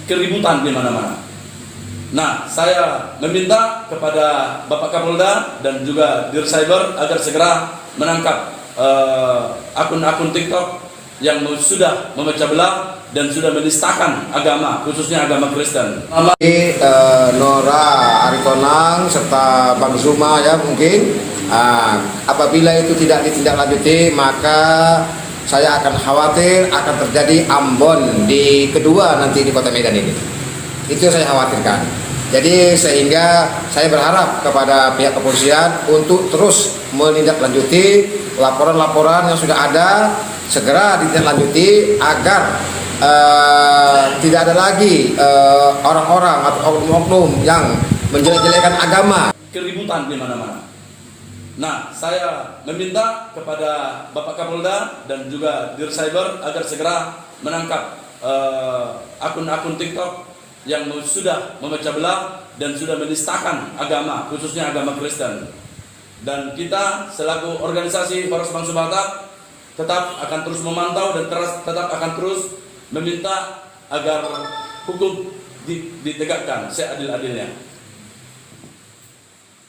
keributan di mana-mana. Nah, saya meminta kepada Bapak Kapolda dan juga Dir Cyber agar segera menangkap akun-akun TikTok yang sudah memecah belah dan sudah menistakan agama, khususnya agama Kristen. Nora Aritonang serta Bang Zuma ya mungkin apabila itu tidak ditindaklanjuti maka saya akan khawatir akan terjadi Ambon di kedua nanti di Kota Medan ini. Itu saya khawatirkan. Jadi sehingga saya berharap kepada pihak kepolisian untuk terus menindaklanjuti laporan-laporan yang sudah ada, segera ditindaklanjuti agar tidak ada lagi orang-orang atau oknum-oknum yang menjelek-jelekan agama. Keributan di mana-mana. Nah, saya meminta kepada Bapak Kapolda dan juga Dir Cyber agar segera menangkap akun-akun TikTok yang sudah memecah belah dan sudah menistakan agama, khususnya agama Kristen. Dan kita selaku organisasi Poros Bangsa Batak tetap akan terus memantau dan tetap akan terus meminta agar hukum ditegakkan seadil-adilnya.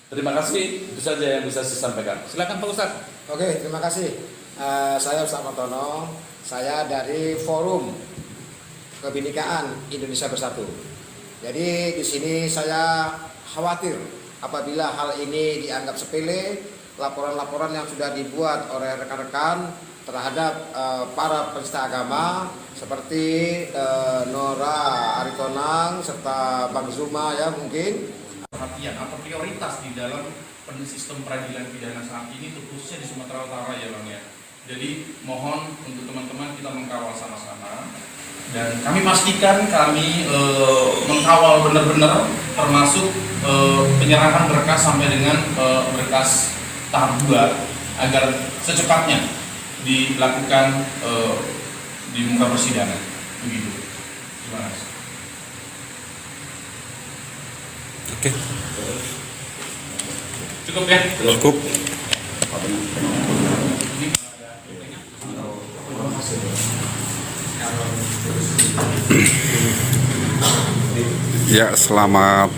Terima kasih, itu saja yang bisa saya sampaikan. Silakan Pak Ustadz. Oke, terima kasih. Saya Ustadz Martono, saya dari Forum Kebinekaan Indonesia Bersatu. Jadi di sini saya khawatir apabila hal ini dianggap sepele, laporan-laporan yang sudah dibuat oleh rekan-rekan terhadap para penista agama seperti Nora Aritonang serta Bang Zuma ya mungkin. Perhatian atau prioritas di dalam sistem peradilan pidana saat ini khususnya di Sumatera Utara ya Bang ya. Jadi mohon untuk teman-teman kita mengkawal sama-sama dan kami pastikan kami mengkawal benar-benar termasuk penyerahan berkas sampai dengan berkas tahap 2 agar secepatnya dilakukan di muka persidangan begitu. Terima kasih. Oke. Cukup ya? Cukup. Ya, selamat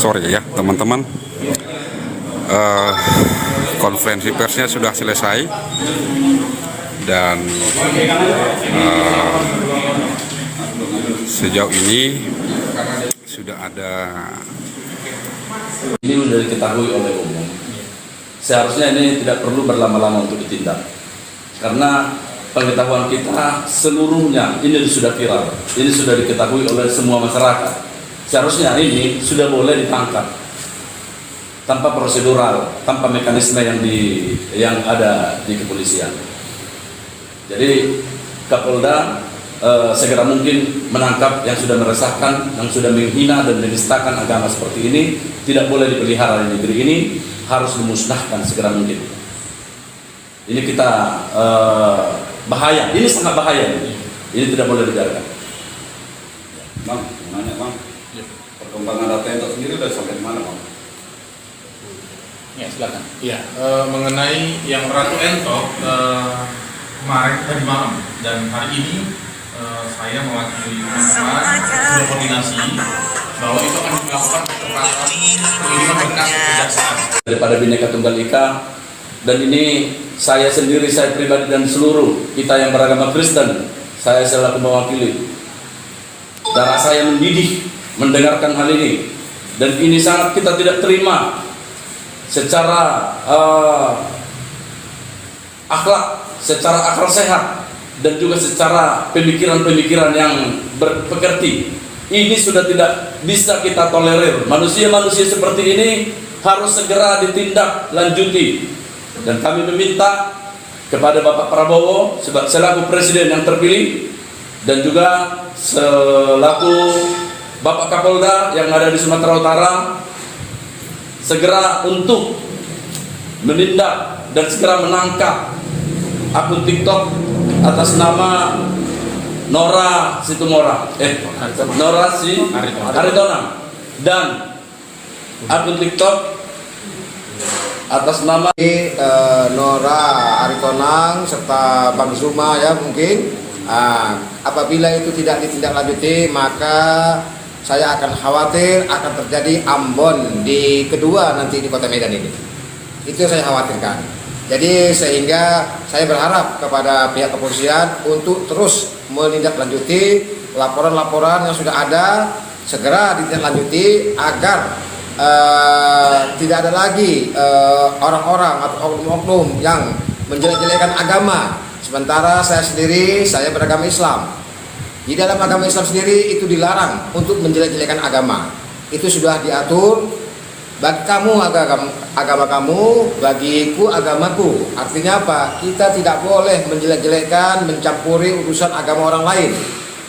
sore ya teman-teman. Konferensi persnya sudah selesai dan sejauh ini sudah ada. Ini sudah diketahui oleh umum. Seharusnya ini tidak perlu berlama-lama untuk ditindak. Karena pengetahuan kita seluruhnya ini sudah viral. Ini sudah diketahui oleh semua masyarakat. Seharusnya ini sudah boleh ditangkap tanpa prosedural, tanpa mekanisme yang ada di kepolisian. Jadi Kapolda segera mungkin menangkap yang sudah meresahkan, yang sudah menghina dan menistakan agama seperti ini. Tidak boleh dipelihara di negeri ini, harus dimusnahkan segera mungkin. Ini kita bahaya, ini sangat bahaya. Ini tidak boleh dibiarkan. Bang, nanya Bang, perkembangan data itu sendiri sudah sampai di mana Bang? Ya silakan. Ya, mengenai yang Ratu Entok kemarin tadi malam dan hari ini saya mewakili teman-teman berkoordinasi bahwa itu akan dilakukan percepatan pengiriman berkas kejaksaan Daripada Bhinneka Tunggal Ika, dan ini saya sendiri, saya pribadi dan seluruh kita yang beragama Kristen, saya selaku mewakili. Darah saya mendidih mendengarkan hal ini, dan ini sangat kita tidak terima secara akhlak, secara akal sehat, dan juga secara pemikiran-pemikiran yang berpekerti. Ini sudah tidak bisa kita tolerir. Manusia-manusia seperti ini harus segera ditindaklanjuti. Dan kami meminta kepada Bapak Prabowo selaku Presiden yang terpilih dan juga selaku Bapak Kapolda yang ada di Sumatera Utara segera untuk menindak dan segera menangkap akun TikTok atas nama Nora Aritonang dan akun TikTok atas nama Nora Aritonang serta Bang Zuma ya mungkin Apabila itu tidak ditindaklanjuti, maka saya akan khawatir akan terjadi Ambon di kedua nanti di Kota Medan ini. Itu yang saya khawatirkan. Jadi sehingga saya berharap kepada pihak kepolisian untuk terus menindaklanjuti laporan-laporan yang sudah ada, segera ditindaklanjuti agar tidak ada lagi orang-orang atau oknum-oknum yang menjelek-jelekan agama. Sementara saya sendiri, saya beragama Islam. Di dalam agama Islam sendiri itu dilarang untuk menjelek-jelekan agama. Itu sudah diatur. Bagi kamu agama kamu, bagiku agamaku. Artinya apa? Kita tidak boleh menjelek-jelekan, mencampuri urusan agama orang lain.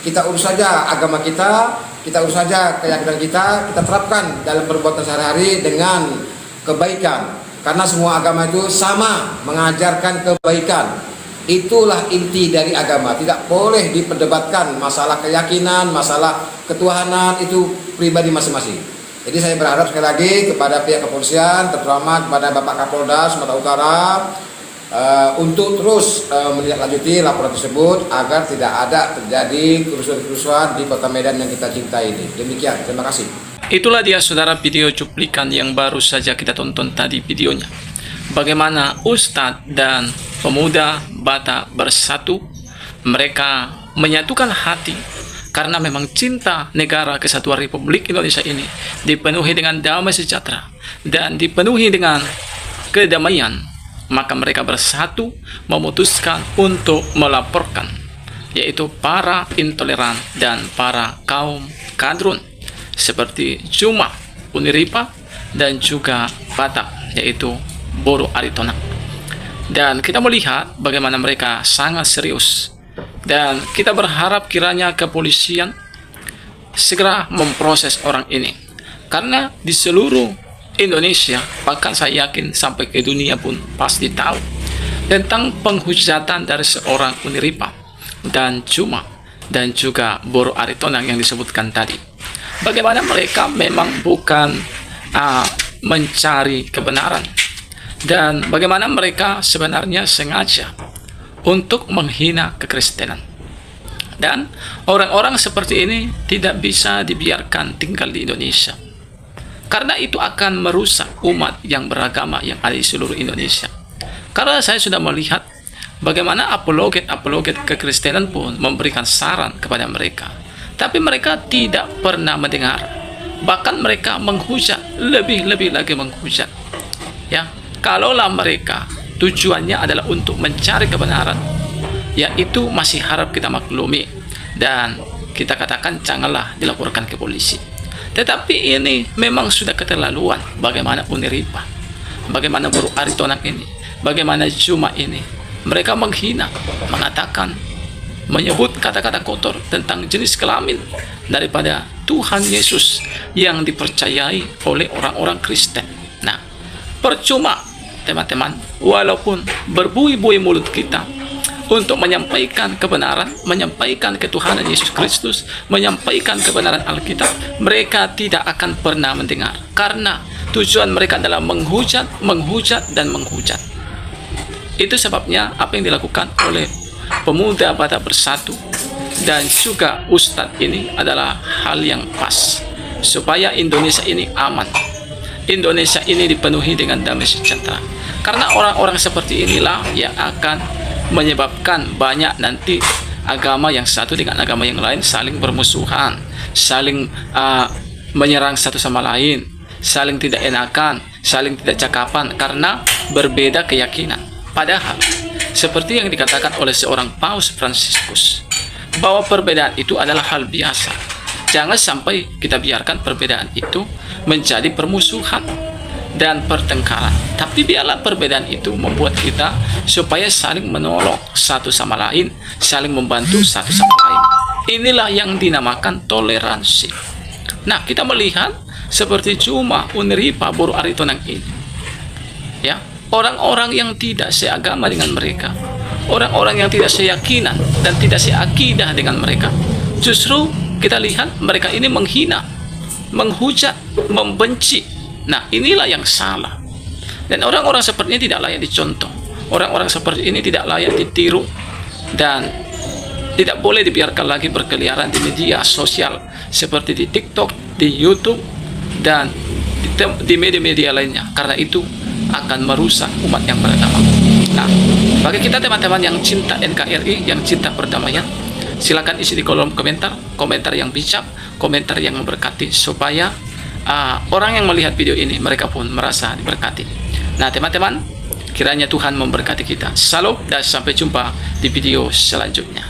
Kita urus saja agama kita urus saja keyakinan kita terapkan dalam perbuatan sehari-hari dengan kebaikan. Karena semua agama itu sama, mengajarkan kebaikan. Itulah inti dari agama. Tidak boleh diperdebatkan masalah keyakinan, masalah ketuhanan, itu pribadi masing-masing. Jadi saya berharap sekali lagi kepada pihak kepolisian, terutama kepada Bapak Kapolda Sumatera Utara, untuk terus menindaklanjuti laporan tersebut agar tidak ada terjadi kerusuhan-kerusuhan di Kota Medan yang kita cintai ini. Demikian, terima kasih. Itulah dia saudara video cuplikan yang baru saja kita tonton tadi videonya. Bagaimana Ustadz dan pemuda Batak bersatu, mereka menyatukan hati karena memang cinta negara kesatuan Republik Indonesia ini dipenuhi dengan damai sejahtera dan dipenuhi dengan kedamaian. Maka mereka bersatu memutuskan untuk melaporkan, yaitu para intoleran dan para kaum kadrun seperti Juma, Uniripa, dan juga Batak, yaitu Boro Aritonang. Dan kita melihat bagaimana mereka sangat serius. Dan kita berharap kiranya kepolisian segera memproses orang ini. Karena di seluruh Indonesia, bahkan saya yakin sampai ke dunia pun pasti tahu tentang penghujatan dari seorang Uniripa dan Juma dan juga Boro Aritonang yang disebutkan tadi. Bagaimana mereka memang bukan mencari kebenaran, dan bagaimana mereka sebenarnya sengaja untuk menghina kekristenan. Dan orang-orang seperti ini tidak bisa dibiarkan tinggal di Indonesia, karena itu akan merusak umat yang beragama yang ada di seluruh Indonesia. Karena saya sudah melihat bagaimana apologet kekristenan pun memberikan saran kepada mereka, tapi mereka tidak pernah mendengar. Bahkan mereka menghujat, lebih lagi menghujat. Ya, kalaulah mereka tujuannya adalah untuk mencari kebenaran, yaitu masih harap kita maklumi dan kita katakan janganlah dilaporkan ke polisi. Tetapi ini memang sudah keterlaluan. Bagaimana Uniripa, bagaimana Boro Aritonang ini, bagaimana Juma ini, mereka menghina, mengatakan, menyebut kata-kata kotor tentang jenis kelamin daripada Tuhan Yesus yang dipercayai oleh orang-orang Kristen. Nah, percuma teman-teman, walaupun berbuih-buih mulut kita untuk menyampaikan kebenaran, menyampaikan ketuhanan Yesus Kristus, menyampaikan kebenaran Alkitab, mereka tidak akan pernah mendengar. Karena tujuan mereka adalah menghujat, dan menghujat. Itu sebabnya apa yang dilakukan oleh pemuda Batak bersatu dan juga Ustadz ini adalah hal yang pas, supaya Indonesia ini aman, Indonesia ini dipenuhi dengan damai sejahtera. Karena orang-orang seperti inilah yang akan menyebabkan banyak nanti agama yang satu dengan agama yang lain saling bermusuhan, saling menyerang satu sama lain, saling tidak enakan, saling tidak cakapan karena berbeda keyakinan. Padahal seperti yang dikatakan oleh seorang Paus Fransiskus, bahwa perbedaan itu adalah hal biasa. Jangan sampai kita biarkan perbedaan itu menjadi permusuhan dan pertengkaran. Tapi biarlah perbedaan itu membuat kita supaya saling menolong satu sama lain, saling membantu satu sama lain. Inilah yang dinamakan toleransi. Nah, kita melihat seperti Juma, Uniripa, Boro Aritonang ini, ya, orang-orang yang tidak seagama dengan mereka, orang-orang yang tidak seyakinan dan tidak seakidah dengan mereka, justru kita lihat mereka ini menghina, menghujat, membenci. Nah, inilah yang salah. Dan orang-orang seperti ini tidak layak dicontoh. Orang-orang seperti ini tidak layak ditiru. Dan tidak boleh dibiarkan lagi berkeliaran di media sosial seperti di TikTok, di YouTube, dan di media-media lainnya, karena itu akan merusak umat yang berdamai. Nah, bagi kita teman-teman yang cinta NKRI, yang cinta perdamaian, silakan isi di kolom komentar yang bijak, komentar yang memberkati, supaya orang yang melihat video ini mereka pun merasa diberkati. Nah teman-teman, kiranya Tuhan memberkati kita. Salam dan sampai jumpa di video selanjutnya.